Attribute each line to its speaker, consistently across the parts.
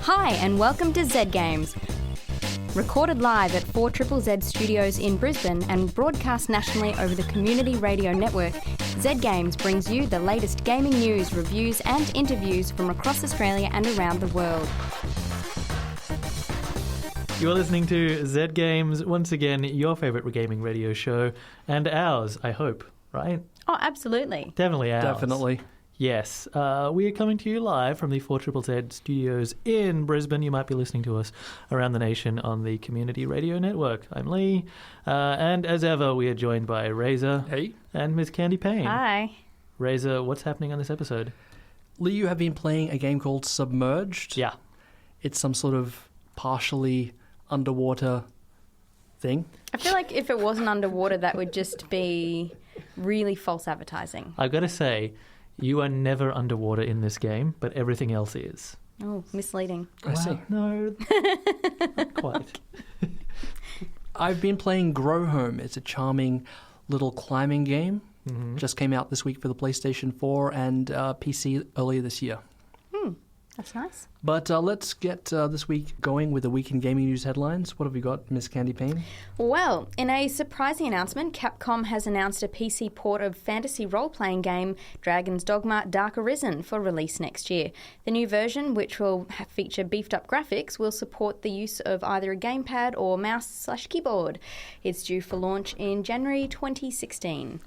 Speaker 1: Hi and welcome to Z Games. Recorded live at 4ZZZ Studios in Brisbane and broadcast nationally over the Community Radio Network, Z Games brings you the latest gaming news, reviews and interviews from across Australia and around the world.
Speaker 2: You're listening to Z Games, once again, your favourite gaming radio show, and ours, I hope, right?
Speaker 1: Oh, absolutely.
Speaker 2: Definitely ours.
Speaker 3: Definitely.
Speaker 2: Yes. We are coming to you live from the 4ZZZ Studios in Brisbane. You might be listening to us around the nation on the Community Radio Network. I'm Lee, and as ever, we are joined by Razor.
Speaker 3: Hey.
Speaker 2: And Ms. Candy Payne.
Speaker 1: Hi.
Speaker 2: Razor, what's happening on this episode?
Speaker 3: Lee, you have been playing a game called Submerged.
Speaker 2: Yeah.
Speaker 3: It's some sort of partially underwater thing.
Speaker 1: I feel like if it wasn't underwater, that would just be really false advertising.
Speaker 2: I've got to say, you are never underwater in this game, but everything else is.
Speaker 1: Oh, misleading.
Speaker 3: I see.
Speaker 2: No, not quite.
Speaker 3: I've been playing Grow Home. It's a charming little climbing game.
Speaker 2: Mm-hmm.
Speaker 3: Just came out this week for the PlayStation 4 and PC earlier this year.
Speaker 1: That's nice.
Speaker 3: But let's get this week going with the Week in Gaming News headlines. What have we got, Miss Candy Payne?
Speaker 1: Well, in a surprising announcement, Capcom has announced a PC port of fantasy role-playing game Dragon's Dogma Dark Arisen for release next year. The new version, which will feature beefed-up graphics, will support the use of either a gamepad or mouse/keyboard. It's due for launch in January 2016.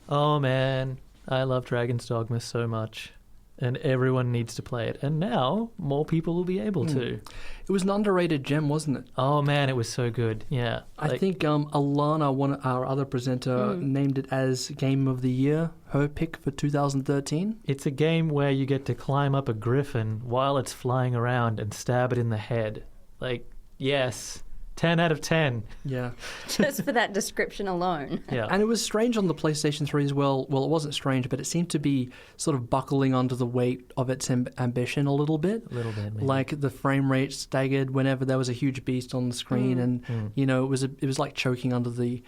Speaker 2: Oh man, I love Dragon's Dogma so much. And everyone needs to play it. And now, more people will be able to.
Speaker 3: It was an underrated gem, wasn't it?
Speaker 2: Oh man, it was so good. Yeah.
Speaker 3: I think Alana, our other presenter, named it as Game of the Year, her pick for 2013.
Speaker 2: It's a game where you get to climb up a griffin while it's flying around and stab it in the head. Like, yes, 10 out of 10.
Speaker 3: Yeah.
Speaker 1: Just for that description alone.
Speaker 2: Yeah.
Speaker 3: And it was strange on the PlayStation 3 as well. Well, it wasn't strange, but it seemed to be sort of buckling under the weight of its ambition a little bit.
Speaker 2: A little bit, maybe.
Speaker 3: Like the frame rate staggered whenever there was a huge beast on the screen, and you know, it was like choking under the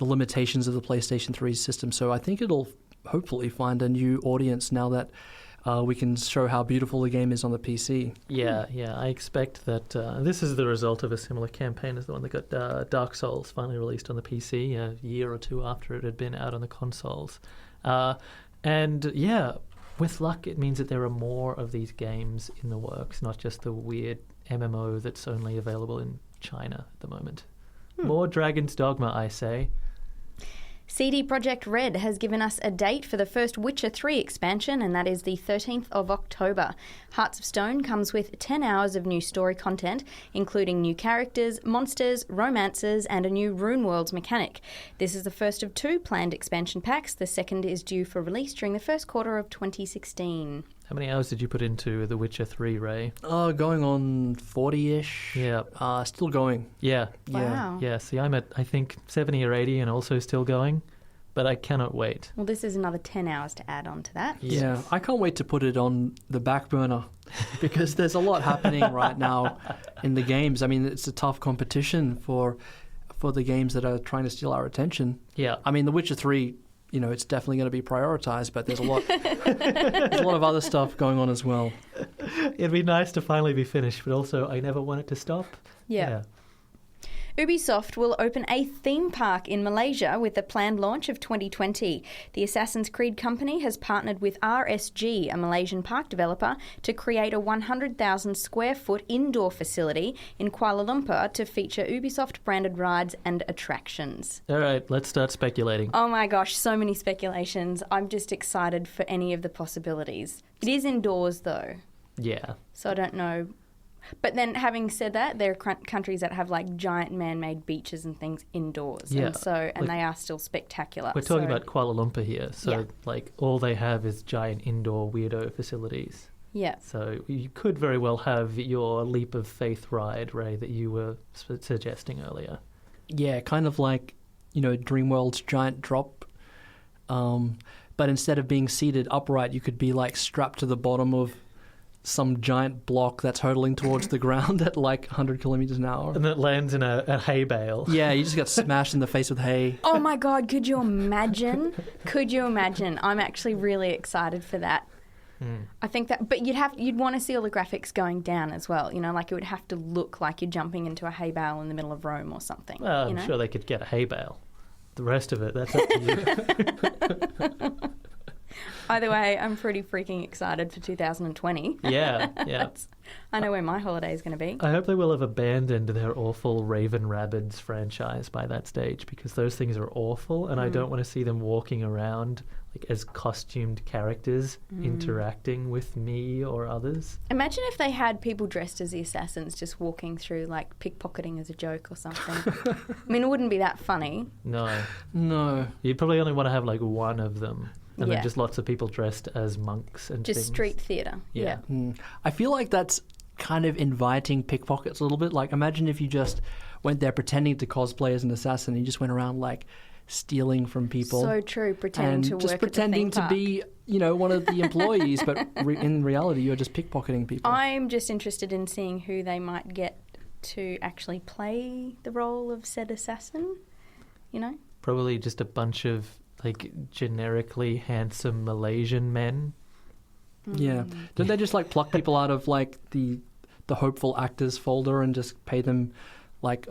Speaker 3: limitations of the PlayStation 3 system. So I think it'll hopefully find a new audience now that we can show how beautiful the game is on the PC.
Speaker 2: Yeah. I expect that this is the result of a similar campaign as the one that got Dark Souls finally released on the PC a year or two after it had been out on the consoles. And yeah, with luck, it means that there are more of these games in the works, not just the weird MMO that's only available in China at the moment. More Dragon's Dogma, I say.
Speaker 1: CD Projekt Red has given us a date for the first Witcher 3 expansion, and that is the 13th of October. Hearts of Stone comes with 10 hours of new story content, including new characters, monsters, romances, and a new Rune Worlds mechanic. This is the first of two planned expansion packs. The second is due for release during the first quarter of 2016.
Speaker 2: How many hours did you put into The Witcher 3, Ray?
Speaker 3: Going on 40-ish.
Speaker 2: Yeah.
Speaker 3: Still going.
Speaker 2: Yeah.
Speaker 1: Wow.
Speaker 2: Yeah, see, I'm at, I think, 70 or 80 and also still going, but I cannot wait.
Speaker 1: Well, this is another 10 hours to add on to that.
Speaker 3: Yeah, I can't wait to put it on the back burner because there's a lot happening right now in the games. I mean, it's a tough competition for the games that are trying to steal our attention.
Speaker 2: Yeah.
Speaker 3: I mean, The Witcher 3, you know, it's definitely going to be prioritized, but there's a lot of other stuff going on as well.
Speaker 2: It'd be nice to finally be finished, but also I never want it to stop.
Speaker 1: Yeah. Ubisoft will open a theme park in Malaysia with the planned launch of 2020. The Assassin's Creed company has partnered with RSG, a Malaysian park developer, to create a 100,000 square foot indoor facility in Kuala Lumpur to feature Ubisoft-branded rides and attractions.
Speaker 2: All right, let's start speculating.
Speaker 1: Oh my gosh, so many speculations. I'm just excited for any of the possibilities. It is indoors though.
Speaker 2: Yeah.
Speaker 1: So I don't know. But then, having said that, there are countries that have like giant man-made beaches and things indoors,
Speaker 2: Yeah,
Speaker 1: and they are still spectacular.
Speaker 2: We're talking about Kuala Lumpur here, so
Speaker 1: Yeah.
Speaker 2: like all they have is giant indoor weirdo facilities.
Speaker 1: Yeah.
Speaker 2: So you could very well have your leap of faith ride, Ray, that you were suggesting earlier.
Speaker 3: Yeah, kind of like, you know, Dreamworld's giant drop. But instead of being seated upright, you could be like strapped to the bottom of some giant block that's hurtling towards the ground at like 100 kilometers an hour.
Speaker 2: And it lands in a hay bale.
Speaker 3: Yeah, you just got smashed in the face with hay.
Speaker 1: Oh my God, could you imagine? Could you imagine? I'm actually really excited for that. I think that, but you'd want to see all the graphics going down as well. You know, like it would have to look like you're jumping into a hay bale in the middle of Rome or something.
Speaker 2: Well,
Speaker 1: you
Speaker 2: I'm
Speaker 1: know?
Speaker 2: sure they could get a hay bale. The rest of it, that's up to you.
Speaker 1: Either way, I'm pretty freaking excited for 2020.
Speaker 2: Yeah.
Speaker 1: I know where my holiday is going to be.
Speaker 2: I hope they will have abandoned their awful Raven Rabbids franchise by that stage, because those things are awful, and I don't want to see them walking around like as costumed characters interacting with me or others.
Speaker 1: Imagine if they had people dressed as the assassins just walking through, like pickpocketing as a joke or something. I mean, it wouldn't be that funny.
Speaker 3: No.
Speaker 2: You'd probably only want to have like one of them. And
Speaker 1: Yeah.
Speaker 2: then just lots of people dressed as monks and
Speaker 1: Just
Speaker 2: things.
Speaker 1: street theatre.
Speaker 2: Yeah.
Speaker 3: I feel like that's kind of inviting pickpockets a little bit. Like, imagine if you just went there pretending to cosplay as an assassin and you just went around like stealing from people.
Speaker 1: So true, pretending
Speaker 3: and
Speaker 1: to work
Speaker 3: just
Speaker 1: at the
Speaker 3: pretending
Speaker 1: theme
Speaker 3: to
Speaker 1: park.
Speaker 3: be, one of the employees, but in reality, you're just pickpocketing people.
Speaker 1: I'm just interested in seeing who they might get to actually play the role of said assassin, you know?
Speaker 2: Probably just a bunch of like generically handsome Malaysian men.
Speaker 3: Yeah. Don't they just like pluck people out of like the hopeful actors folder and just pay them like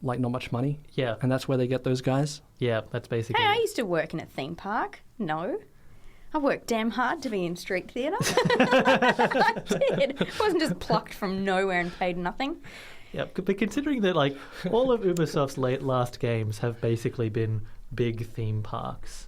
Speaker 3: not much money?
Speaker 2: Yeah.
Speaker 3: And that's where they get those guys?
Speaker 2: Yeah, that's basically
Speaker 1: Hey, I
Speaker 2: it.
Speaker 1: used to work in a theme park. No. I worked damn hard to be in street theatre. I did. I wasn't just plucked from nowhere and paid nothing.
Speaker 2: Yeah, but considering that like all of Ubisoft's last games have basically been big theme parks,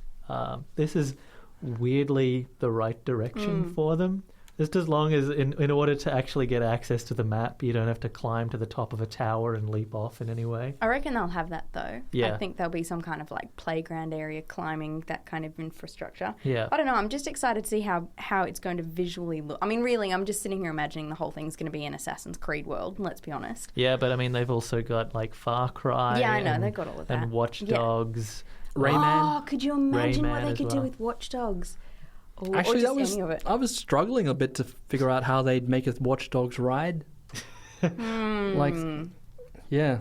Speaker 2: this is weirdly the right direction for them. Just as long as in order to actually get access to the map, you don't have to climb to the top of a tower and leap off in any way.
Speaker 1: I reckon they'll have that though.
Speaker 2: Yeah.
Speaker 1: I think there'll be some kind of like playground area, climbing, that kind of infrastructure.
Speaker 2: Yeah.
Speaker 1: I don't know. I'm just excited to see how it's going to visually look. I mean, really, I'm just sitting here imagining the whole thing's going to be an Assassin's Creed world. Let's be honest.
Speaker 2: Yeah, but I mean, they've also got like Far Cry.
Speaker 1: Yeah, I know,
Speaker 2: and,
Speaker 1: they've got all of that.
Speaker 2: And Watch
Speaker 1: Yeah.
Speaker 2: Dogs.
Speaker 3: Rayman.
Speaker 1: Oh, could you imagine what
Speaker 2: Rayman
Speaker 1: they
Speaker 2: as
Speaker 1: could do
Speaker 2: well.
Speaker 1: with Watch Dogs? Or,
Speaker 3: Actually,
Speaker 1: or just any of it.
Speaker 3: I was struggling a bit to figure out how they'd make a Watch Dogs ride. Like, yeah.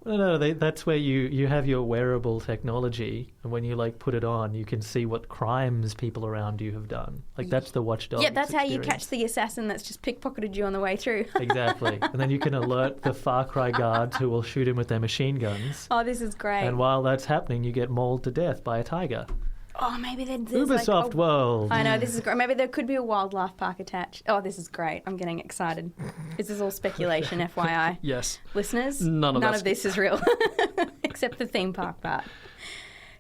Speaker 2: No, that's where you have your wearable technology, and when you like put it on, you can see what crimes people around you have done. Like that's the Watch Dogs.
Speaker 1: Yeah, that's how you
Speaker 2: experience.
Speaker 1: catch the assassin that's just pickpocketed you on the way through.
Speaker 2: Exactly, and then you can alert the Far Cry guards who will shoot him with their machine guns.
Speaker 1: Oh, this is great.
Speaker 2: And while that's happening, you get mauled to death by a tiger.
Speaker 1: Oh, maybe there's
Speaker 2: Ubisoft
Speaker 1: like a...
Speaker 2: World.
Speaker 1: I know, this is great. Maybe there could be a wildlife park attached. Oh, this is great. I'm getting excited. This is all speculation, FYI.
Speaker 3: Yes.
Speaker 1: Listeners,
Speaker 3: None of
Speaker 1: this is real, except the theme park part.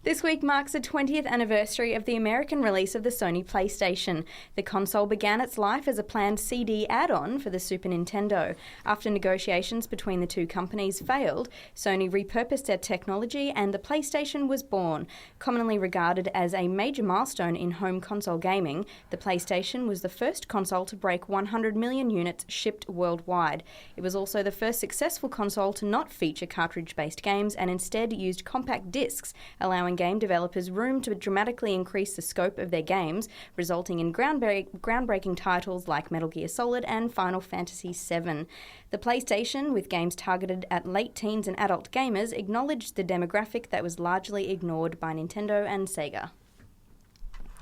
Speaker 1: This week marks the 20th anniversary of the American release of the Sony PlayStation. The console began its life as a planned CD add-on for the Super Nintendo. After negotiations between the two companies failed, Sony repurposed their technology and the PlayStation was born. Commonly regarded as a major milestone in home console gaming, the PlayStation was the first console to break 100 million units shipped worldwide. It was also the first successful console to not feature cartridge-based games and instead used compact discs, allowing game developers room to dramatically increase the scope of their games, resulting in groundbreaking titles like Metal Gear Solid and Final Fantasy VII. The PlayStation, with games targeted at late teens and adult gamers, acknowledged the demographic that was largely ignored by Nintendo and Sega.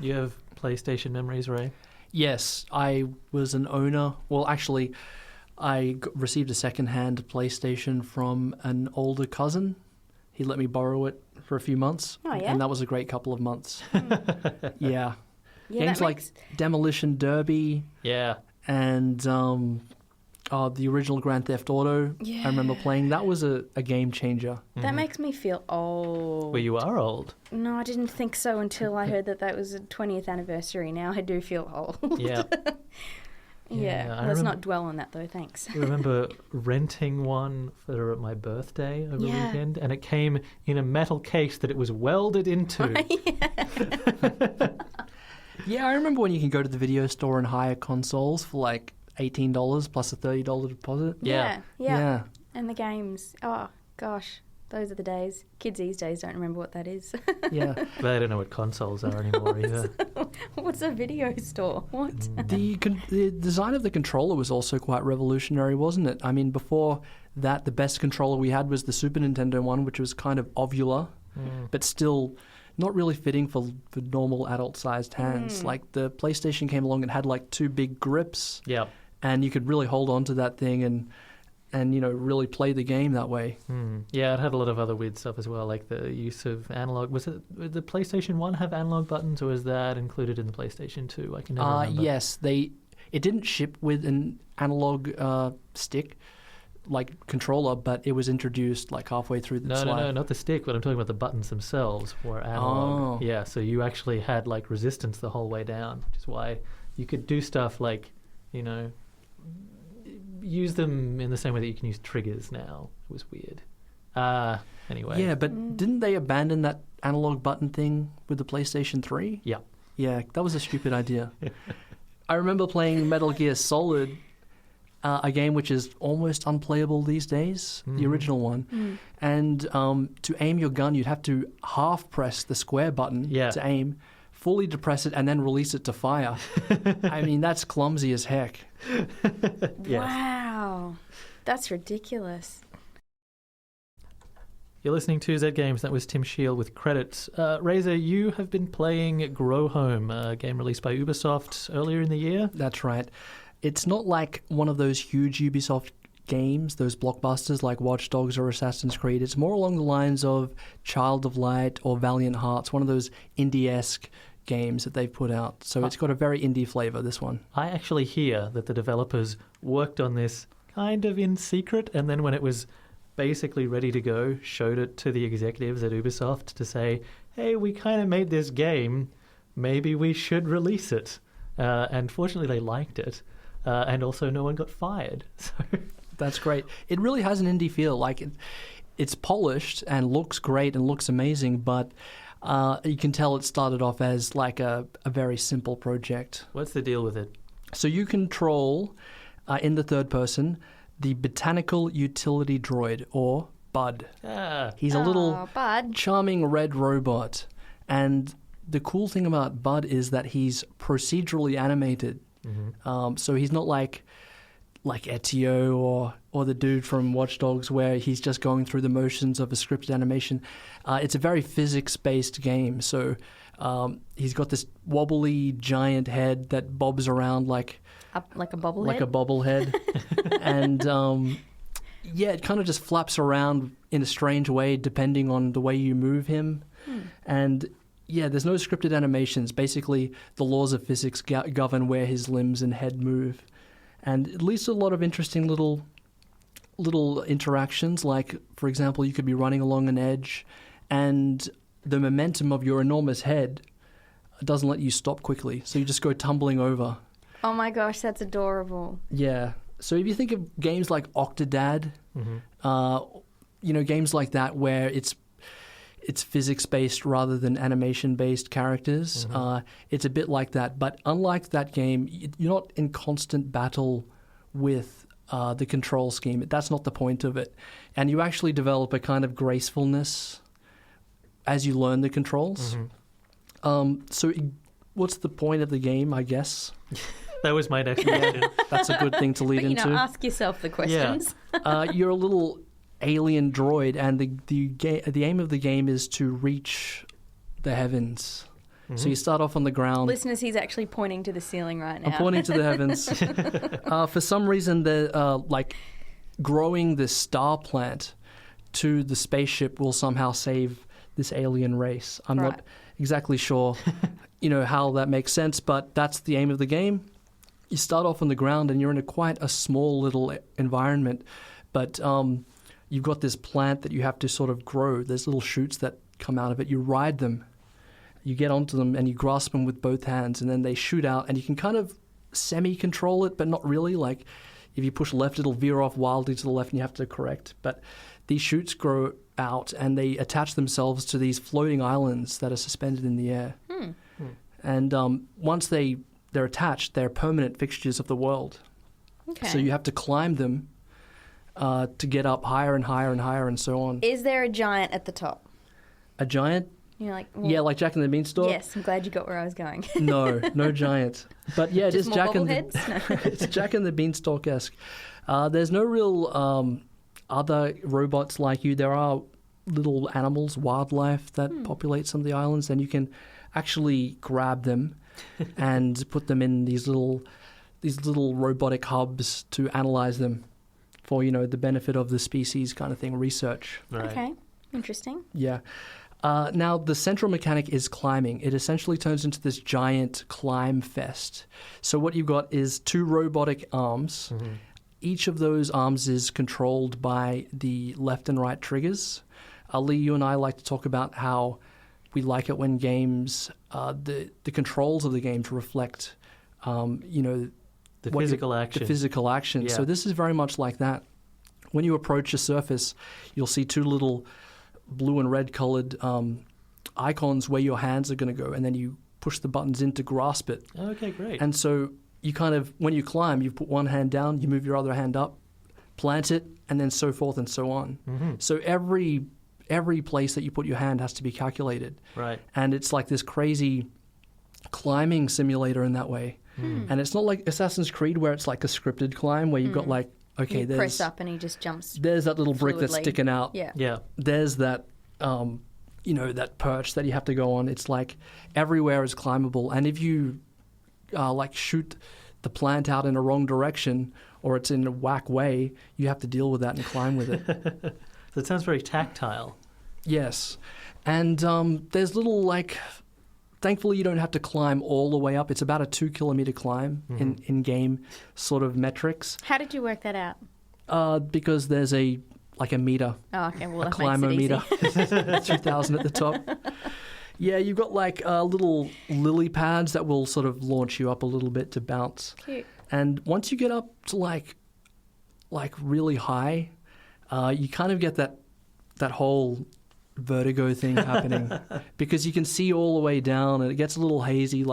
Speaker 2: You have PlayStation memories, Ray?
Speaker 3: Yes, I was an owner. Well, actually, I received a second-hand PlayStation from an older cousin. He let me borrow it for a few months.
Speaker 1: Oh, yeah?
Speaker 3: And that was a great couple of months. Yeah.
Speaker 1: Yeah,
Speaker 3: Games
Speaker 1: that
Speaker 3: like
Speaker 1: makes-
Speaker 3: Demolition Derby
Speaker 2: Yeah.
Speaker 3: and the original Grand Theft Auto. I remember playing. That was a game changer.
Speaker 1: That makes me feel old.
Speaker 2: Well, you are old.
Speaker 1: No, I didn't think so until I heard that was a 20th anniversary. Now I do feel old.
Speaker 2: Yeah.
Speaker 1: Yeah,
Speaker 2: I
Speaker 1: let's
Speaker 2: remember-
Speaker 1: not dwell on that though, thanks.
Speaker 2: I remember renting one for my birthday over the
Speaker 1: Yeah.
Speaker 2: weekend, and it came in a metal case that it was welded into.
Speaker 3: Yeah, I remember when you can go to the video store and hire consoles for like $18 plus a $30 deposit.
Speaker 2: Yeah.
Speaker 1: Yeah. And the games. Oh, gosh. Those are the days. Kids these days don't remember what that is.
Speaker 3: Yeah.
Speaker 2: But I don't know what consoles are anymore either.
Speaker 1: What's a video store? What?
Speaker 3: The design of the controller was also quite revolutionary, wasn't it? I mean, before that, the best controller we had was the Super Nintendo one, which was kind of ovular, but still not really fitting for normal adult-sized hands. Like the PlayStation came along and had like 2 big grips,
Speaker 2: Yeah.
Speaker 3: and you could really hold on to that thing and really play the game that way.
Speaker 2: Yeah, it had a lot of other weird stuff as well, like the use of analog. Did the PlayStation 1 have analog buttons, or was that included in the PlayStation 2? I can never remember.
Speaker 3: Yes, it didn't ship with an analog stick like controller, but it was introduced like halfway through the slide.
Speaker 2: No, not the stick, but I'm talking about the buttons themselves were analog.
Speaker 3: Oh.
Speaker 2: Yeah, so you actually had like resistance the whole way down, which is why you could do stuff like, use them in the same way that you can use triggers now. It was weird. Anyway.
Speaker 3: Yeah, but didn't they abandon that analog button thing with the PlayStation 3?
Speaker 2: Yeah.
Speaker 3: Yeah, that was a stupid idea. I remember playing Metal Gear Solid, a game which is almost unplayable these days, the original one. And to aim your gun, you'd have to half press the square button to aim, fully depress it, and then release it to fire. I mean, that's clumsy as heck.
Speaker 2: Yes.
Speaker 1: Wow. That's ridiculous.
Speaker 2: You're listening to Z Games. That was Tim Scheel with credits. Razor, you have been playing Grow Home, a game released by Ubisoft earlier in the year.
Speaker 3: That's right. It's not like one of those huge Ubisoft games, those blockbusters like Watch Dogs or Assassin's Creed. It's more along the lines of Child of Light or Valiant Hearts, one of those indie-esque games that they've put out. So it's got a very indie flavor, this one.
Speaker 2: I actually hear that the developers worked on this kind of in secret, and then when it was basically ready to go, showed it to the executives at Ubisoft to say, hey, we kind of made this game, maybe we should release it. And fortunately they liked it, and also no one got fired. So
Speaker 3: that's great. It really has an indie feel. Like it's polished and looks great and looks amazing, but you can tell it started off as like a very simple project.
Speaker 2: What's the deal with it?
Speaker 3: So you control, in the third person, the Botanical Utility Droid, or Bud. He's a little charming red robot. And the cool thing about Bud is that he's procedurally animated. So he's not like Ezio or the dude from Watch Dogs, where he's just going through the motions of a scripted animation. It's a very physics-based game. So he's got this wobbly giant head that bobs around like
Speaker 1: a bobblehead?
Speaker 3: Like a bobblehead. And it kind of just flaps around in a strange way depending on the way you move him. And there's no scripted animations. Basically, the laws of physics govern where his limbs and head move. And it leads to a lot of interesting little interactions. Like, for example, you could be running along an edge and the momentum of your enormous head doesn't let you stop quickly. So you just go tumbling over.
Speaker 1: Oh my gosh, that's adorable.
Speaker 3: Yeah. So if you think of games like Octodad, games like that where it's physics-based rather than animation-based characters, it's a bit like that. But unlike that game, you're not in constant battle with the control scheme. That's not the point of it. And you actually develop a kind of gracefulness as you learn the controls. What's the point of the game, I guess?
Speaker 2: That was my next question.
Speaker 3: That's a good thing to lead into.
Speaker 1: Ask yourself the questions.
Speaker 3: You're a little alien droid, and the aim of the game is to reach the heavens. So you start off on the ground.
Speaker 1: Listeners, he's actually pointing to the ceiling right now.
Speaker 3: I'm pointing to the heavens. For some reason, growing the star plant to the spaceship will somehow save this alien race. I'm not exactly sure, how that makes sense, but that's the aim of the game. You start off on the ground, and you're in quite a small little environment, but you've got this plant that you have to sort of grow. There's little shoots that come out of it. You ride them. You get onto them, and you grasp them with both hands, and then they shoot out, and you can kind of semi-control it, but not really. Like, if you push left, it'll veer off wildly to the left, and you have to correct. But these shoots grow out, and they attach themselves to these floating islands that are suspended in the air. And once they're attached, they're permanent fixtures of the world.
Speaker 1: Okay.
Speaker 3: So you have to climb them to get up higher and higher and higher and so on.
Speaker 1: Is there a giant at the top?
Speaker 3: A giant?
Speaker 1: You're like,
Speaker 3: like Jack and the Beanstalk?
Speaker 1: Yes, I'm glad you got where I was going.
Speaker 3: No giant. But yeah, it is Jack and
Speaker 1: it's
Speaker 3: Jack and the Beanstalk-esque. There's no real other robots like you. There are little animals, wildlife that populate some of the islands, then you can actually grab them and put them in these little robotic hubs to analyze them for, the benefit of the species kind of thing, research.
Speaker 2: Right.
Speaker 1: Okay, interesting.
Speaker 3: Yeah. Now, the central mechanic is climbing. It essentially turns into this giant climb fest. So what you've got is 2 robotic arms.
Speaker 2: Mm-hmm.
Speaker 3: Each of those arms is controlled by the left and right triggers. Lee, you and I like to talk about how we like it when games, the controls of the game to reflect,
Speaker 2: The physical action.
Speaker 3: The physical action.
Speaker 2: Yeah.
Speaker 3: So this is very much like that. When you approach a surface, you'll see 2 little blue and red colored icons where your hands are going to go, and then you push the buttons in to grasp it.
Speaker 2: Okay, great.
Speaker 3: And so you kind of, when you climb, you put one hand down, you move your other hand up, plant it, and then so forth and so on.
Speaker 2: Mm-hmm.
Speaker 3: So every place that you put your hand has to be calculated.
Speaker 2: Right.
Speaker 3: And it's like this crazy climbing simulator in that way. And it's not like Assassin's Creed where it's like a scripted climb where you've got like, okay,
Speaker 1: You
Speaker 3: there's
Speaker 1: press up and he just jumps.
Speaker 3: there's that little brick that's
Speaker 1: fluidly.
Speaker 3: sticking out.
Speaker 1: Yeah.
Speaker 2: Yeah.
Speaker 3: There's that, that perch that you have to go on. It's like everywhere is climbable. And if you shoot the plant out in a wrong direction or it's in a whack way, you have to deal with that and climb with it.
Speaker 2: So it sounds very tactile.
Speaker 3: Yes. And there's little thankfully you don't have to climb all the way up. It's about a 2-kilometer climb in-game sort of metrics.
Speaker 1: How did you work that out?
Speaker 3: Because there's a meter.
Speaker 1: Oh, okay. Well,
Speaker 3: A
Speaker 1: that makes it easy.
Speaker 3: climometer, 2,000 at the top. Yeah, you've got little lily pads that will sort of launch you up a little bit to bounce.
Speaker 1: Cute.
Speaker 3: And once you get up to like really high, you kind of get that whole vertigo thing happening because you can see all the way down and it gets a little hazy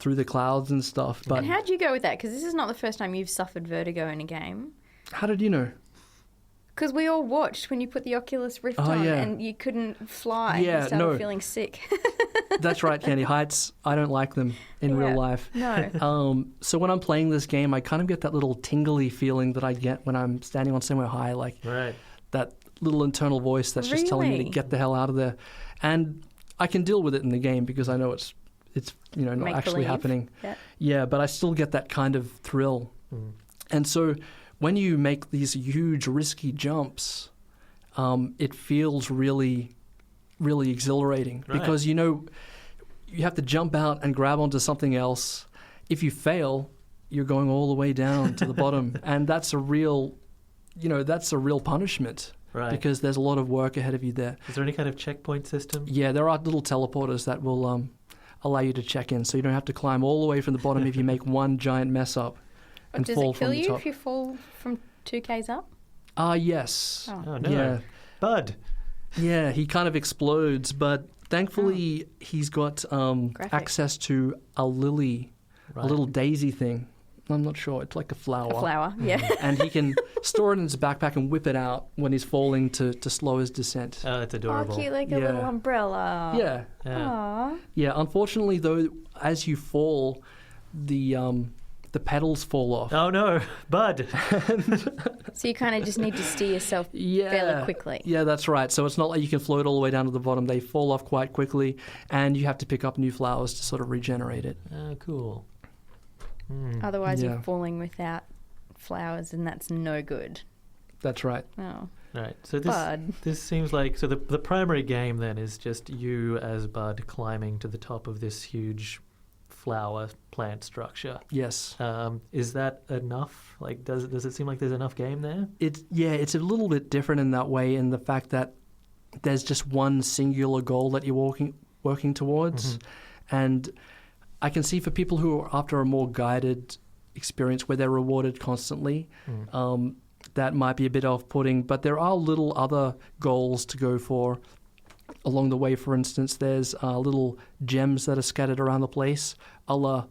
Speaker 3: through the clouds and stuff. But
Speaker 1: And how'd you go with that? Because this is not the first time you've suffered vertigo in a game.
Speaker 3: how did you know?
Speaker 1: Because we all watched when you put the Oculus Rift
Speaker 3: Oh,
Speaker 1: on
Speaker 3: yeah.
Speaker 1: and you couldn't fly.
Speaker 3: Yeah,
Speaker 1: You started
Speaker 3: no.
Speaker 1: feeling sick.
Speaker 3: That's right, Candy. Heights, I don't like them in
Speaker 1: Yeah.
Speaker 3: real life.
Speaker 1: No.
Speaker 3: So when I'm playing this game, I kind of get that little tingly feeling that I get when I'm standing on somewhere high,
Speaker 2: Right.
Speaker 3: that little internal voice that's just telling me to
Speaker 1: Really?
Speaker 3: get the hell out of there. And I can deal with it in the game because I know it's not
Speaker 1: Make
Speaker 3: actually
Speaker 1: believe.
Speaker 3: happening.
Speaker 1: Yeah.
Speaker 3: Yeah, but I still get that kind of thrill.
Speaker 2: Mm.
Speaker 3: And so when you make these huge risky jumps, it feels really, really exhilarating
Speaker 2: Right.
Speaker 3: because you have to jump out and grab onto something else. If you fail, you're going all the way down to the bottom, and that's a real punishment
Speaker 2: Right.
Speaker 3: because there's a lot of work ahead of you there.
Speaker 2: Is there any kind of checkpoint system?
Speaker 3: Yeah, there are little teleporters that will allow you to check in, so you don't have to climb all the way from the bottom if you make one giant mess up and
Speaker 1: Does
Speaker 3: fall
Speaker 1: it kill
Speaker 3: from the
Speaker 1: you
Speaker 3: top.
Speaker 1: if you fall from 2Ks up?
Speaker 3: Yes.
Speaker 1: Oh.
Speaker 2: Oh, no.
Speaker 3: Yeah.
Speaker 2: Bud.
Speaker 3: Yeah, he kind of explodes, but thankfully he's got
Speaker 1: Graphic.
Speaker 3: access to a lily,
Speaker 2: Right.
Speaker 3: a little daisy thing. I'm not sure. It's like a flower.
Speaker 1: A flower, yeah.
Speaker 3: And he can store it in his backpack and whip it out when he's falling to slow his descent.
Speaker 2: Oh, that's
Speaker 1: Oh,
Speaker 2: adorable.
Speaker 1: cute, like a little
Speaker 3: Yeah.
Speaker 1: umbrella.
Speaker 3: Yeah.
Speaker 2: Yeah.
Speaker 1: Aw.
Speaker 3: Yeah, unfortunately, though, as you fall, the petals fall off.
Speaker 2: Oh, no. Bud.
Speaker 1: So you kind of just need to steer yourself
Speaker 3: Yeah.
Speaker 1: fairly quickly.
Speaker 3: Yeah, that's right. So it's not like you can float all the way down to the bottom. They fall off quite quickly, and you have to pick up new flowers to sort of regenerate it.
Speaker 2: Oh, cool. Mm.
Speaker 1: Otherwise,
Speaker 3: Yeah.
Speaker 1: you're falling without flowers, and that's no good.
Speaker 3: That's right.
Speaker 1: Oh,
Speaker 2: Right. So
Speaker 1: Bud.
Speaker 2: this seems like the primary game then is just you as Bud climbing to the top of this huge flower plant structure.
Speaker 3: Yes.
Speaker 2: Is that enough? Like, does it seem like there's enough game there?
Speaker 3: It's a little bit different in that way, in the fact that there's just one singular goal that you're working towards, and I can see for people who are after a more guided experience where they're rewarded constantly, that might be a bit off-putting. But there are little other goals to go for along the way. For instance, there's little gems that are scattered around the place, a la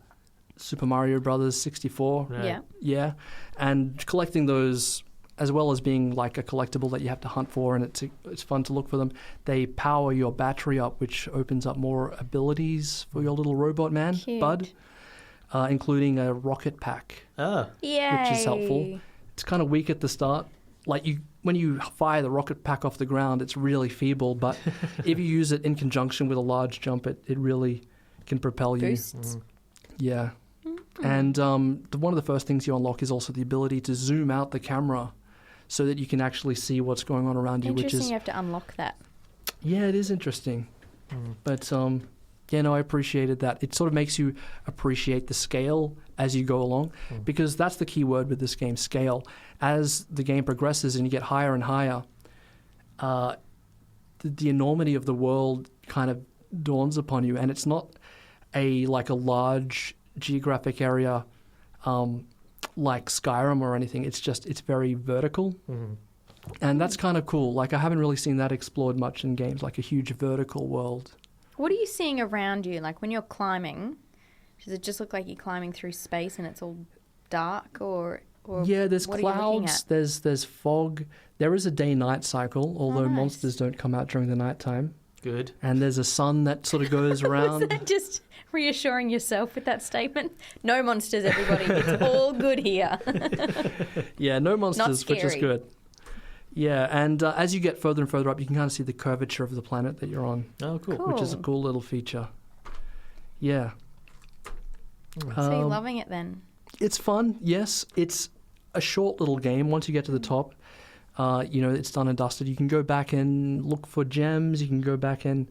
Speaker 3: Super Mario Brothers 64.
Speaker 2: Right.
Speaker 1: yeah.
Speaker 3: Yeah, and collecting those, as well as being like a collectible that you have to hunt for, and it's fun to look for them. They power your battery up, which opens up more abilities for your little robot man,
Speaker 1: Cute.
Speaker 3: Bud, including a rocket pack.
Speaker 2: Oh,
Speaker 1: Yay.
Speaker 3: Which is helpful. It's kind of weak at the start, when you fire the rocket pack off the ground, it's really feeble. But if you use it in conjunction with a large jump, it really can propel you.
Speaker 1: Boosts.
Speaker 3: Yeah. And one of the first things you unlock is also the ability to zoom out the camera so that you can actually see what's going on around you.
Speaker 1: Interesting,
Speaker 3: Which is,
Speaker 1: you have to unlock that.
Speaker 3: yeah, it is interesting. But yeah, no, I appreciated that. It sort of makes you appreciate the scale as you go along, because that's the key word with this game, scale. As the game progresses and you get higher and higher, the enormity of the world kind of dawns upon you, and it's not like a large geographic area like Skyrim or anything. It's very vertical. And that's kind of cool. Like, I haven't really seen that explored much in games, like a huge vertical world.
Speaker 1: What are you seeing around you? Like when you're climbing, does it just look like you're climbing through space and it's all dark, or
Speaker 3: yeah, there's
Speaker 1: what are you looking
Speaker 3: clouds,
Speaker 1: at?
Speaker 3: there's fog. There is a day-night cycle, although
Speaker 1: nice.
Speaker 3: monsters don't come out during the nighttime.
Speaker 2: Good.
Speaker 3: And there's a sun that sort of goes around.
Speaker 1: Is that just reassuring yourself with that statement? No monsters, everybody. It's all good here.
Speaker 3: Yeah, no monsters, which is
Speaker 1: scary.
Speaker 3: good. Yeah, and as you get further and further up, you can kind of see the curvature of the planet that you're on,
Speaker 2: Oh, cool.
Speaker 1: Cool.
Speaker 3: which is a cool little feature. Yeah.
Speaker 1: So you're loving it then?
Speaker 3: It's fun, yes. It's a short little game. Once you get to the top, it's done and dusted. You can go back and look for gems. You can go back and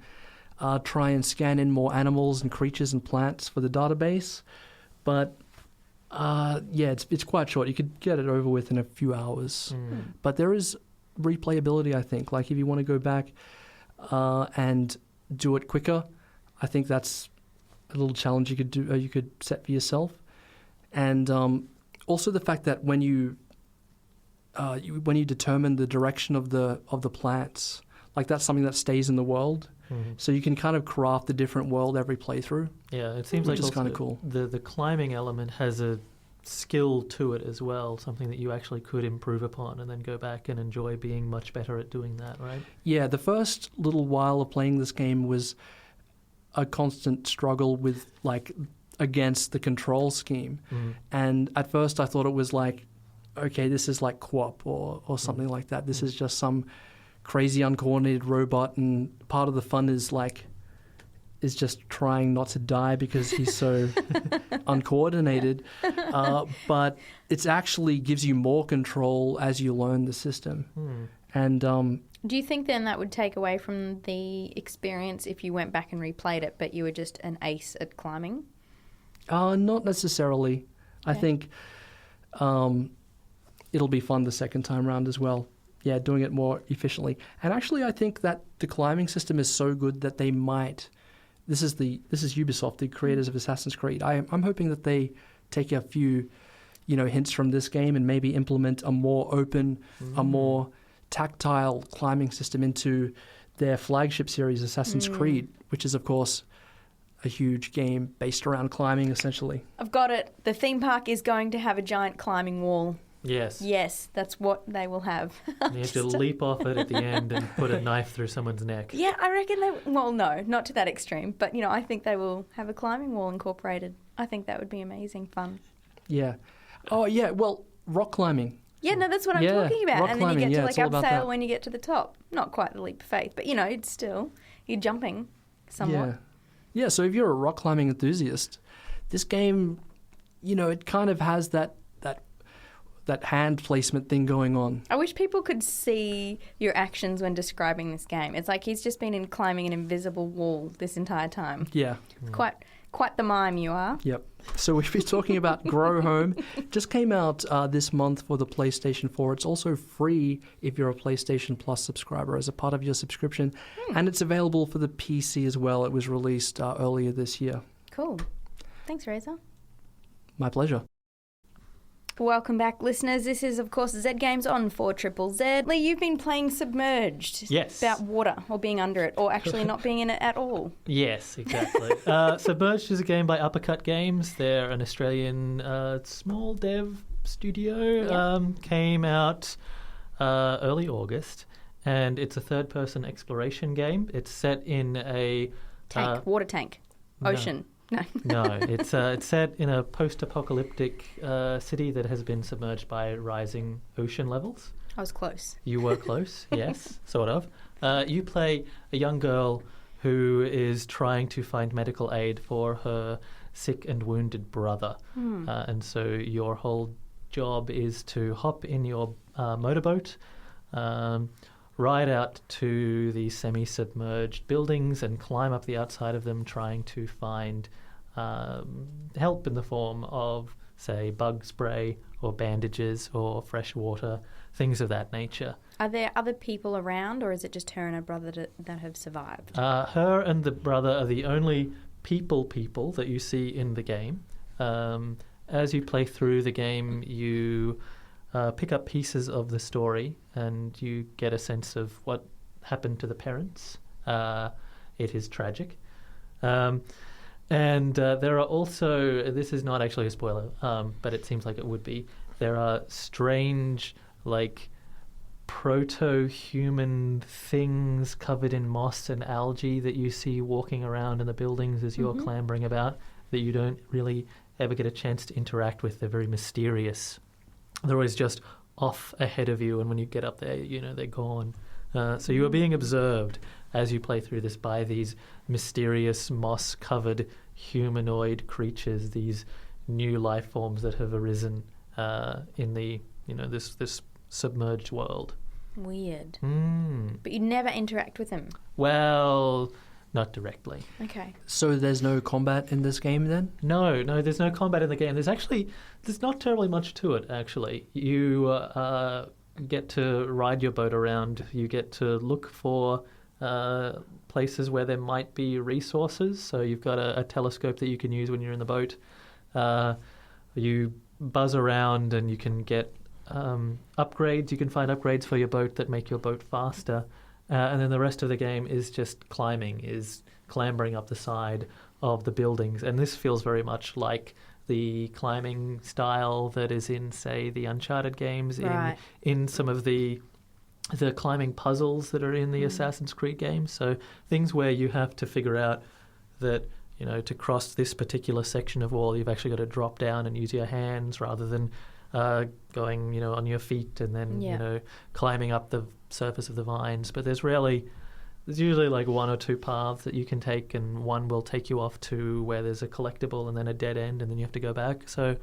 Speaker 3: try and scan in more animals and creatures and plants for the database. But, it's quite short. You could get it over with in a few hours. But there is replayability, I think. Like, if you want to go back and do it quicker, I think that's a little challenge you could set for yourself. And also the fact that when you determine the direction of the plants, like, that's something that stays in the world. So you can kind of craft a different world every playthrough.
Speaker 2: Yeah, it seems
Speaker 3: which
Speaker 2: like
Speaker 3: is kind of cool.
Speaker 2: The climbing element has a skill to it as well, something that you actually could improve upon and then go back and enjoy being much better at doing that, right?
Speaker 3: Yeah, the first little while of playing this game was a constant struggle with, like, against the control scheme. And at first I thought it was like, okay, this is like QWOP or something like that. This is just some crazy uncoordinated robot, and part of the fun is just trying not to die because he's so uncoordinated. But it actually gives you more control as you learn the system. And
Speaker 1: Do you think then that would take away from the experience if you went back and replayed it, but you were just an ace at climbing?
Speaker 3: not necessarily. I
Speaker 1: Okay.
Speaker 3: think it'll be fun the second time round as well. Yeah, doing it more efficiently. And actually, I think that the climbing system is so good that they might. This is Ubisoft, the creators of Assassin's Creed. I'm hoping that they take a few, hints from this game and maybe implement a more open, a more tactile climbing system into their flagship series, Assassin's Creed, which is, of course, a huge game based around climbing, essentially.
Speaker 1: I've got it. The theme park is going to have a giant climbing wall.
Speaker 2: Yes.
Speaker 1: Yes, that's what they will have.
Speaker 2: You have to leap off it at the end and put a knife through someone's neck.
Speaker 1: Yeah, I reckon well, no, not to that extreme, but, I think they will have a climbing wall incorporated. I think that would be amazing fun.
Speaker 3: Yeah. Oh, yeah, well, rock climbing.
Speaker 1: Yeah, no, that's what I'm
Speaker 3: Yeah,
Speaker 1: talking about.
Speaker 3: rock
Speaker 1: And then you
Speaker 3: climbing,
Speaker 1: get
Speaker 3: yeah, it's
Speaker 1: to,
Speaker 3: all about
Speaker 1: abseil
Speaker 3: that.
Speaker 1: when you get to the top. Not quite the leap of faith, but, it's still, you're jumping somewhat.
Speaker 3: Yeah. Yeah, so if you're a rock climbing enthusiast, this game, it kind of has that hand placement thing going on.
Speaker 1: I wish people could see your actions when describing this game. It's like he's just been climbing an invisible wall this entire time.
Speaker 3: Yeah.
Speaker 1: Quite the mime you are.
Speaker 3: Yep. So we've been talking about Grow Home. Just came out this month for the PlayStation 4. It's also free if you're a PlayStation Plus subscriber as a part of your subscription. And it's available for the PC as well. It was released earlier this year.
Speaker 1: Cool. Thanks, Razor.
Speaker 3: My pleasure.
Speaker 1: Welcome back, listeners. This is, of course, Z Games on 4ZZZ. Lee, you've been playing Submerged.
Speaker 2: Yes.
Speaker 1: About water, or being under it, or actually not being in it at all.
Speaker 2: Yes, exactly. Submerged is a game by Uppercut Games. They're an Australian small dev studio. Came out early August, and it's a third-person exploration game. It's set in a...
Speaker 1: Water tank. Ocean. No.
Speaker 2: No, it's set in a post-apocalyptic city that has been submerged by rising ocean levels.
Speaker 1: I was close.
Speaker 2: You were close, yes, sort of. You play a young girl who is trying to find medical aid for her sick and wounded brother. And so your whole job is to hop in your motorboat, ride out to the semi-submerged buildings and climb up the outside of them, trying to find help in the form of, say, bug spray or bandages or fresh water, things of that nature.
Speaker 1: Are there other people around, or is it just her and her brother that have survived?
Speaker 2: Her and the brother are the only people that you see in the game. As you play through the game, you pick up pieces of the story and you get a sense of what happened to the parents. It is tragic. And there are also, this is not actually a spoiler, but it seems like it would be, there are strange, like, proto-human things covered in moss and algae that you see walking around in the buildings as you're clambering about, that you don't really ever get a chance to interact with. They're very mysterious. They're always just off ahead of you, and when you get up there, you know, they're gone. So you are being observed as you play through this by these mysterious moss-covered humanoid creatures, these new life forms that have arisen in the, you know, this submerged world.
Speaker 1: Weird. But you never interact with them.
Speaker 2: Well, not directly.
Speaker 1: Okay.
Speaker 3: So there's no combat in this game then?
Speaker 2: No, there's no combat in the game. There's not terribly much to it, actually. You get to ride your boat around. You get to look for places where there might be resources. So you've got a telescope that you can use when you're in the boat. You buzz around and you can get upgrades. You can find upgrades for your boat that make your boat faster. And then the rest of the game is just clambering up the side of the buildings. And this feels very much like the climbing style that is in, say, the Uncharted games,
Speaker 1: right,
Speaker 2: in some of the climbing puzzles that are in the Assassin's Creed games. So things where you have to figure out that, you know, to cross this particular section of wall, you've actually got to drop down and use your hands rather than going, you know, on your feet and then, you know, climbing up the surface of the vines. But there's usually like one or two paths that you can take, and one will take you off to where there's a collectible and then a dead end, and then you have to go back. So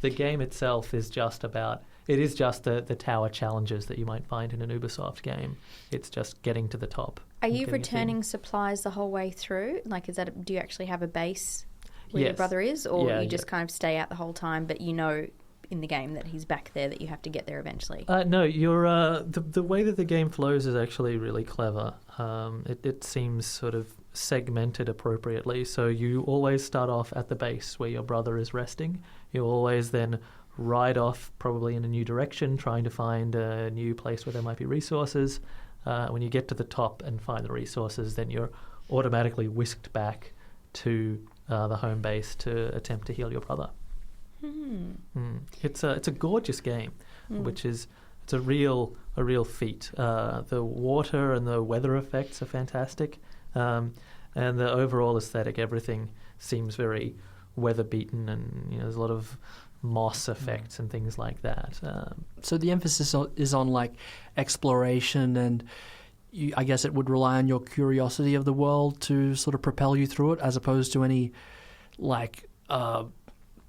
Speaker 2: the game itself is just the tower challenges that you might find in an Ubisoft game. It's just getting to the top.
Speaker 1: Are you returning supplies the whole way through? Like, do you actually have a base where your brother is, or you just kind of stay out the whole time, but you know in the game that he's back there, that you have to get there eventually?
Speaker 2: No, you're the way that the game flows is actually really clever. It seems sort of segmented appropriately. So you always start off at the base where your brother is resting. You always then ride off probably in a new direction, trying to find a new place where there might be resources. When you get to the top and find the resources, then you're automatically whisked back to the home base to attempt to heal your brother. It's a gorgeous game, it's a real feat. The water and the weather effects are fantastic, and the overall aesthetic, everything seems very weather beaten, and you know, there's a lot of moss effects and things like that.
Speaker 3: So the emphasis is on like exploration, and I guess it would rely on your curiosity of the world to sort of propel you through it, as opposed to any like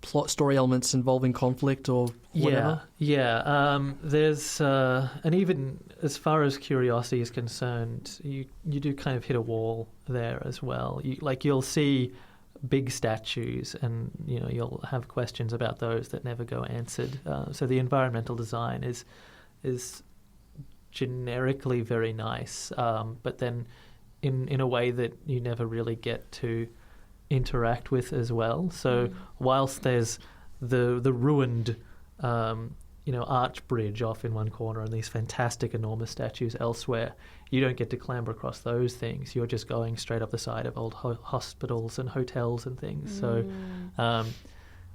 Speaker 3: plot story elements involving conflict or whatever. There's
Speaker 2: and even as far as curiosity is concerned, you do kind of hit a wall there as well. You'll see big statues, and you know, you'll have questions about those that never go answered. So the environmental design is generically very nice, but then in a way that you never really get to interact with as well. So whilst there's the ruined arch bridge off in one corner and these fantastic enormous statues elsewhere, you don't get to clamber across those things. You're just going straight up the side of old hospitals and hotels and things. So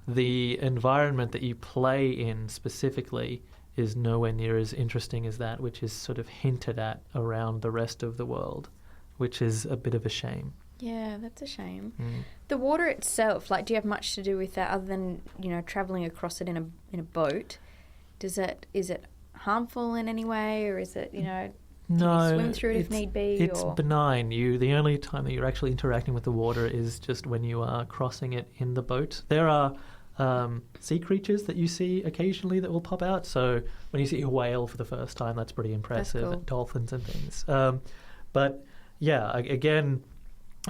Speaker 2: the environment that you play in specifically is nowhere near as interesting as that, which is sort of hinted at around the rest of the world, which is a bit of a shame.
Speaker 1: Yeah, that's a shame.
Speaker 2: Mm.
Speaker 1: The water itself, like, do you have much to do with that other than, travelling across it in a boat? Is it harmful in any way, or is it, can
Speaker 2: No,
Speaker 1: you swim through it if need be?
Speaker 2: It's
Speaker 1: or?
Speaker 2: benign. The only time that you're actually interacting with the water is just when you are crossing it in the boat. There are sea creatures that you see occasionally that will pop out. So when you see a whale for the first time, that's pretty impressive.
Speaker 1: That's cool.
Speaker 2: And dolphins and things. But yeah, again,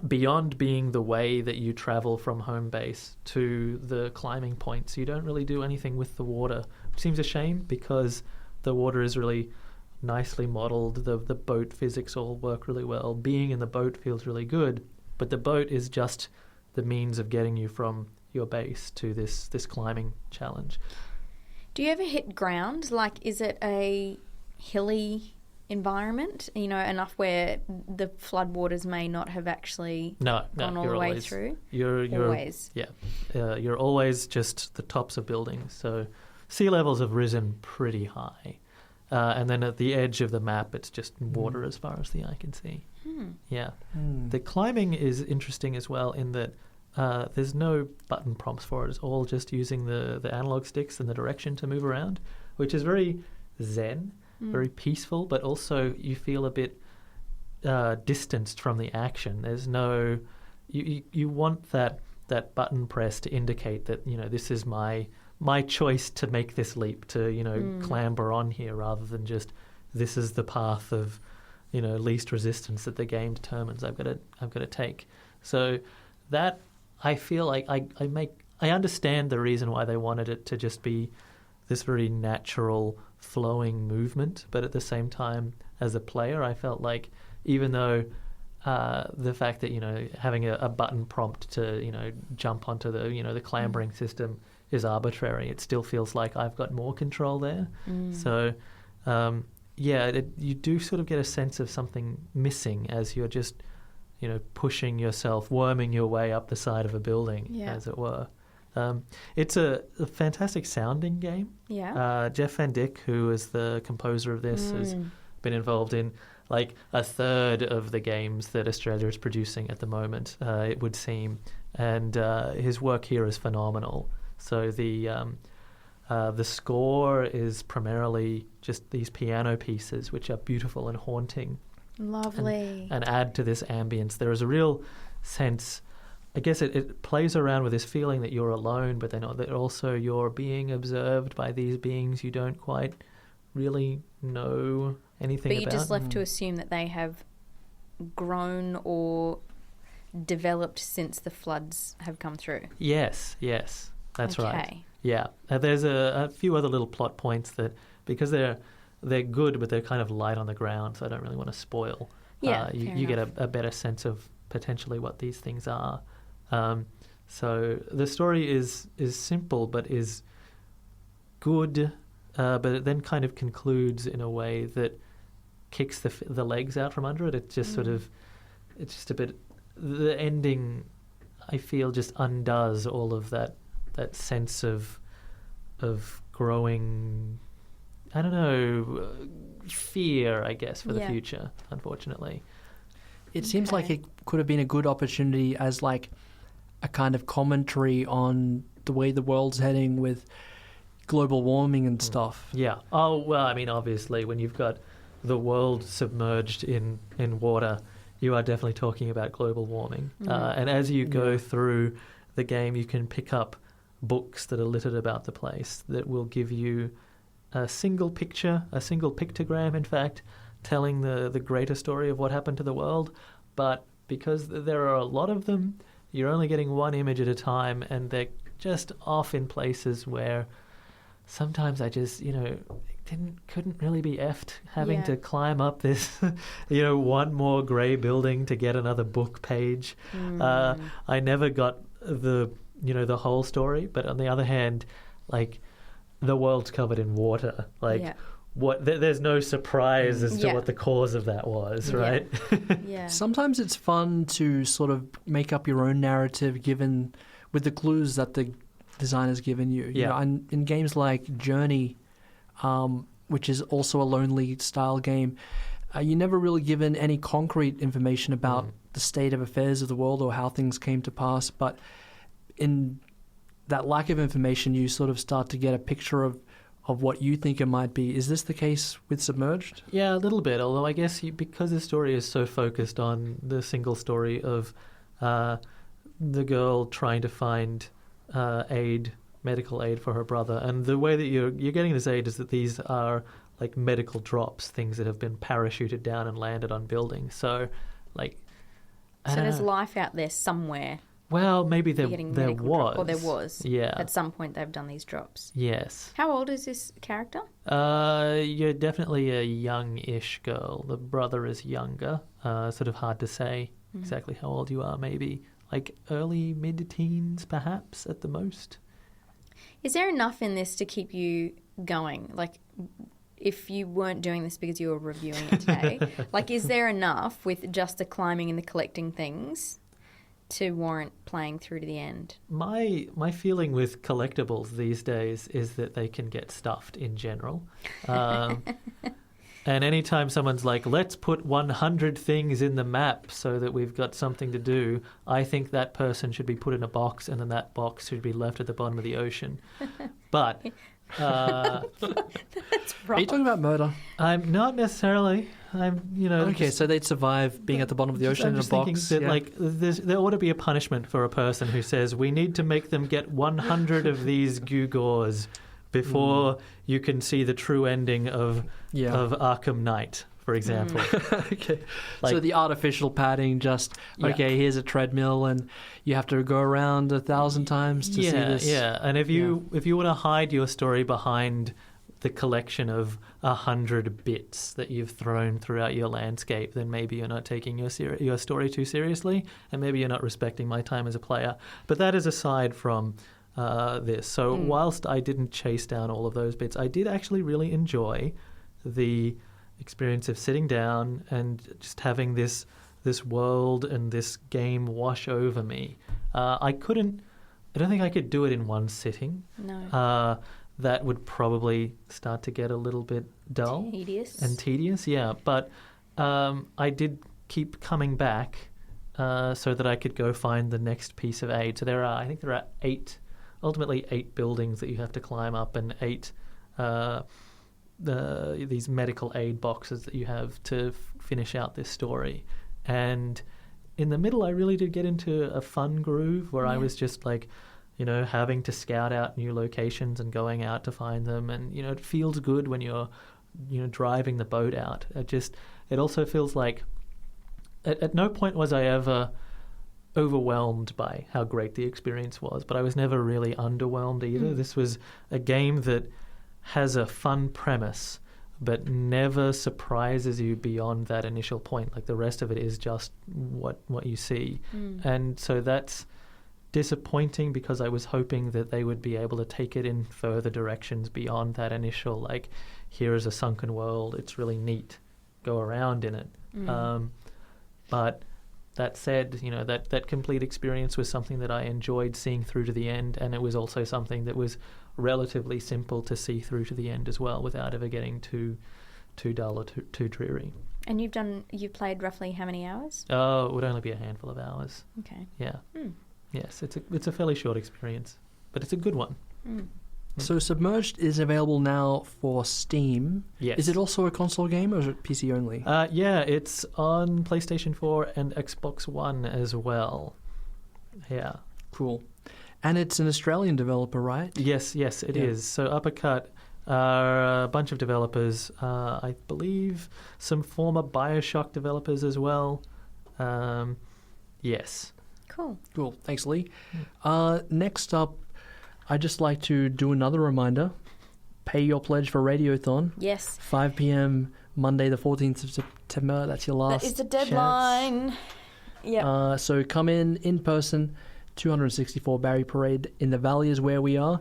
Speaker 2: beyond being the way that you travel from home base to the climbing points, you don't really do anything with the water, which seems a shame because the water is really nicely modeled. The boat physics all work really well. Being in the boat feels really good, but the boat is just the means of getting you from your base to this climbing challenge.
Speaker 1: Do you ever hit ground? Like, is it a hilly environment, enough where the floodwaters may not have actually
Speaker 2: gone
Speaker 1: all the way through?
Speaker 2: You're
Speaker 1: always.
Speaker 2: Yeah, you're always just the tops of buildings. So sea levels have risen pretty high, and then at the edge of the map, it's just water as far as the eye can see. Yeah, the climbing is interesting as well in that there's no button prompts for it. It's all just using the analog sticks and the direction to move around, which is very zen. Very peaceful, but also you feel a bit distanced from the action. There's no, you want that button press to indicate that this is my choice to make this leap, to clamber on here, rather than just this is the path of least resistance that the game determines I've got to take. So that I feel like I understand the reason why they wanted it to just be this very natural flowing movement, but at the same time, as a player, I felt like even though the fact that having a button prompt to jump onto the clambering system is arbitrary, it still feels like I've got more control there. So you do sort of get a sense of something missing as you're just pushing yourself, worming your way up the side of a building, as it were. It's a fantastic sounding game.
Speaker 1: Yeah.
Speaker 2: Jeff Van Dyck, who is the composer of this, has been involved in like a third of the games that Australia is producing at the moment, it would seem. And his work here is phenomenal. So the score is primarily just these piano pieces, which are beautiful and haunting.
Speaker 1: Lovely.
Speaker 2: And add to this ambience. There is a real sense, I guess it plays around with this feeling that you're alone, but then that also you're being observed by these beings you don't quite really know anything about.
Speaker 1: But you're just left to assume that they have grown or developed since the floods have come through.
Speaker 2: Yes, that's
Speaker 1: okay.
Speaker 2: right. Yeah, there's a few other little plot points that, because they're good, but they're kind of light on the ground, so I don't really want to spoil.
Speaker 1: Yeah,
Speaker 2: you get a better sense of potentially what these things are. So the story is simple, but is good, but it then kind of concludes in a way that kicks the legs out from under it. It's just sort of, it's just a bit, the ending, I feel, just undoes all of that sense of growing, I don't know, fear, I guess, for the future, unfortunately.
Speaker 3: It seems like it could have been a good opportunity as like a kind of commentary on the way the world's heading with global warming and stuff.
Speaker 2: Yeah. Oh, well, I mean, obviously, when you've got the world submerged in water, you are definitely talking about global warming. And as you go through the game, you can pick up books that are littered about the place that will give you a single picture, a single pictogram, in fact, telling the greater story of what happened to the world. But because there are a lot of them, you're only getting one image at a time, and they're just off in places where sometimes I just, couldn't really be effed having to climb up this, one more grey building to get another book page. I never got the whole story, but on the other hand, like, the world's covered in water. Like, there's no surprise as to what the cause of that was, right?
Speaker 1: Yeah.
Speaker 3: Sometimes it's fun to sort of make up your own narrative given with the clues that the designer's given you. You know, and in games like Journey, which is also a lonely style game, you're never really given any concrete information about the state of affairs of the world or how things came to pass, but in that lack of information, you sort of start to get a picture of what you think it might be. Is this the case with Submerged?
Speaker 2: Yeah, a little bit, although I guess because the story is so focused on the single story of the girl trying to find medical aid for her brother, and the way that you're getting this aid is that these are like medical drops, things that have been parachuted down and landed on buildings. So, like,
Speaker 1: So there's life out there somewhere.
Speaker 2: Well, maybe there
Speaker 1: was. Or there was.
Speaker 2: Yeah.
Speaker 1: At some point they've done these drops.
Speaker 2: Yes.
Speaker 1: How old is this character?
Speaker 2: You're definitely a young-ish girl. The brother is younger. Sort of hard to say exactly how old you are. Maybe like early mid-teens, perhaps, at the most.
Speaker 1: Is there enough in this to keep you going? Like, if you weren't doing this because you were reviewing it today, like, is there enough with just the climbing and the collecting things to warrant playing through to the end?
Speaker 2: My feeling with collectibles these days is that they can get stuffed in general. And anytime someone's like, let's put 100 things in the map so that we've got something to do, I think that person should be put in a box, and then that box should be left at the bottom of the ocean. But
Speaker 1: That's
Speaker 3: Are you talking about murder?
Speaker 2: I'm not necessarily.
Speaker 3: Okay, so they'd survive being at the bottom of the ocean in a box.
Speaker 2: That, like, there ought to be a punishment for a person who says we need to make them get 100 of these gewgaws before you can see the true ending of Arkham Knight, for example.
Speaker 3: Okay,
Speaker 2: like,
Speaker 3: so the artificial padding, here's a treadmill, and you have to go around 1,000 times to see this.
Speaker 2: Yeah, and if you want to hide your story behind the collection of 100 bits that you've thrown throughout your landscape, then maybe you're not taking your story too seriously, and maybe you're not respecting my time as a player. But that is aside from this. So whilst I didn't chase down all of those bits, I did actually really enjoy the experience of sitting down and just having this world and this game wash over me. I don't think I could do it in one sitting.
Speaker 1: No.
Speaker 2: That would probably start to get a little bit dull. Tedious, yeah. But I did keep coming back so that I could go find the next piece of aid. So I think there are ultimately eight buildings that you have to climb up, and eight these medical aid boxes that you have to finish out this story. And in the middle, I really did get into a fun groove where I was just like, having to scout out new locations and going out to find them. And, it feels good when you're, driving the boat out. It also feels like at no point was I ever overwhelmed by how great the experience was, but I was never really underwhelmed either. This was a game that has a fun premise, but never surprises you beyond that initial point. Like, the rest of it is just what you see. And so that's disappointing, because I was hoping that they would be able to take it in further directions beyond that initial, like, here is a sunken world, it's really neat, go around in it. But that said, that complete experience was something that I enjoyed seeing through to the end, and it was also something that was relatively simple to see through to the end as well, without ever getting too dull or too dreary.
Speaker 1: And you've played roughly how many hours?
Speaker 2: Oh, it would only be a handful of hours.
Speaker 1: Okay.
Speaker 2: Yeah. Yes, it's a fairly short experience, but it's a good one.
Speaker 3: So Submerged is available now for Steam.
Speaker 2: Yes.
Speaker 3: Is it also a console game, or is it PC only?
Speaker 2: Yeah, it's on PlayStation 4 and Xbox One as well. Yeah.
Speaker 3: Cool. And it's an Australian developer, right?
Speaker 2: Yes, it is. So Uppercut are a bunch of developers. I believe some former BioShock developers as well. Yes.
Speaker 1: Cool.
Speaker 3: Thanks, Lee. Next up, I'd just like to do another reminder. Pay your pledge for Radiothon.
Speaker 1: Yes.
Speaker 3: 5 p.m. Monday, the 14th of September. That's your last
Speaker 1: That is the deadline.
Speaker 3: Yeah. So come in person. 264 Barry Parade in the Valley is where we are.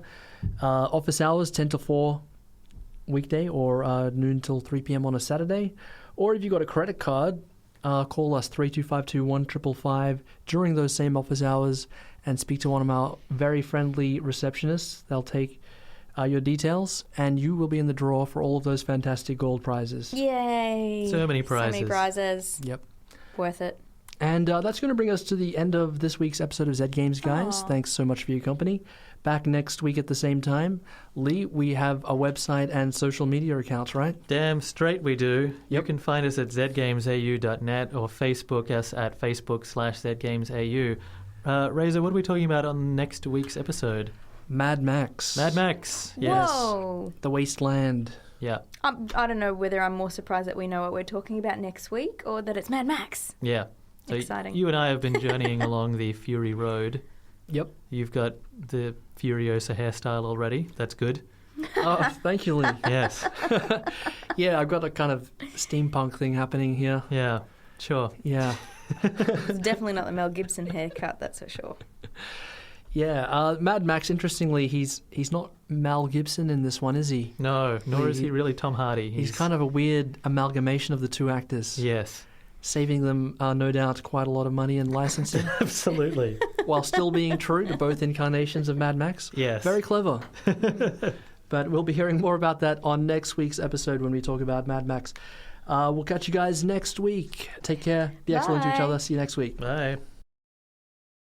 Speaker 3: Office hours 10 to 4 weekday, or noon till 3 p.m. on a Saturday. Or if you've got a credit card, call us 32521 during those same office hours and speak to one of our very friendly receptionists. They'll take your details, and you will be in the draw for all of those fantastic gold prizes.
Speaker 1: Yay!
Speaker 2: So many prizes.
Speaker 1: So many prizes.
Speaker 3: Yep.
Speaker 1: Worth it.
Speaker 3: And that's going to bring us to the end of this week's episode of Zed Games, guys.
Speaker 1: Aww.
Speaker 3: Thanks so much for your company. Back next week at the same time. Lee, we have a website and social media accounts, right?
Speaker 2: Damn straight we do. You
Speaker 3: Yep.
Speaker 2: can find us at zgamesau.net or Facebook us at facebook.com/zgamesau. Razor, what are we talking about on next week's episode?
Speaker 3: Mad Max.
Speaker 2: Mad Max. Yes.
Speaker 1: Whoa.
Speaker 3: The Wasteland.
Speaker 2: Yeah.
Speaker 1: I don't know whether I'm more surprised that we know what we're talking about next week or that it's Mad Max.
Speaker 2: Yeah. So
Speaker 1: Exciting.
Speaker 2: you and I have been journeying along the Fury Road.
Speaker 3: Yep.
Speaker 2: You've got the Furiosa hairstyle already. That's good.
Speaker 3: Oh, thank you, Lee.
Speaker 2: Yes.
Speaker 3: Yeah, I've got a kind of steampunk thing happening here.
Speaker 2: Yeah. Sure.
Speaker 3: Yeah.
Speaker 1: It's definitely not the Mel Gibson haircut, that's for sure.
Speaker 3: Yeah, Mad Max, interestingly, he's not Mel Gibson in this one, is he?
Speaker 2: No, nor is
Speaker 3: He-
Speaker 2: he really Tom Hardy.
Speaker 3: He's kind of a weird amalgamation of the two actors,
Speaker 2: Yes.
Speaker 3: saving them, no doubt, quite a lot of money in licensing,
Speaker 2: Absolutely.
Speaker 3: while still being true to both incarnations of Mad Max.
Speaker 2: Yes.
Speaker 3: Very clever. But we'll be hearing more about that on next week's episode when we talk about Mad Max. We'll catch you guys next week. Take care. Be excellent to each
Speaker 1: Bye.
Speaker 3: other. See you next week.
Speaker 2: Bye.